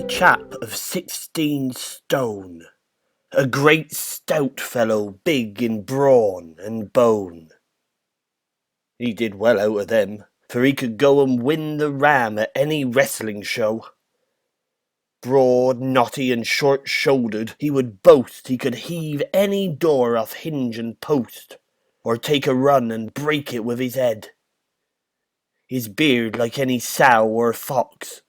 a chap of 16 stone, a great stout fellow, big in brawn and bone. He did well out of them, for he could go and win the ram at any wrestling show. Broad, knotty and short-shouldered, he would boast he could heave any door off hinge and post, or take a run and break it with his head. His beard, like any sow or fox,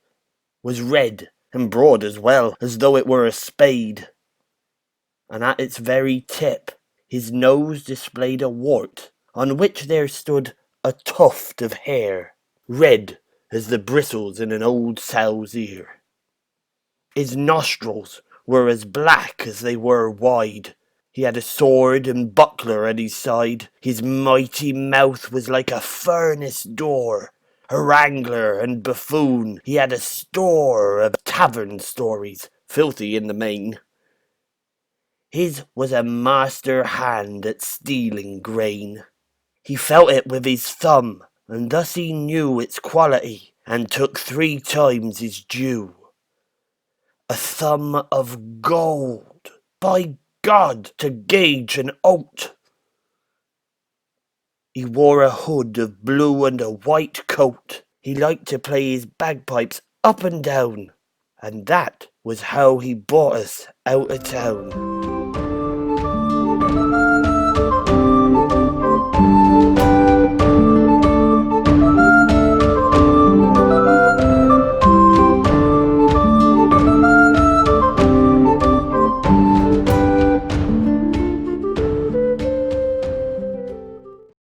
was red and broad as well, as though it were a spade. And at its very tip, his nose displayed a wart, on which there stood a tuft of hair, red as the bristles in an old sow's ear. His nostrils were as black as they were wide. He had a sword and buckler at his side. His mighty mouth was like a furnace door. A wrangler and buffoon, he had a store of tavern stories, filthy in the main. His was a master hand at stealing grain. He felt it with his thumb, and thus he knew its quality, and took 3 times his due. A thumb of gold, by God, to gauge an oat. He wore a hood of blue and a white coat. He liked to play his bagpipes up and down, and that was how he brought us out of town.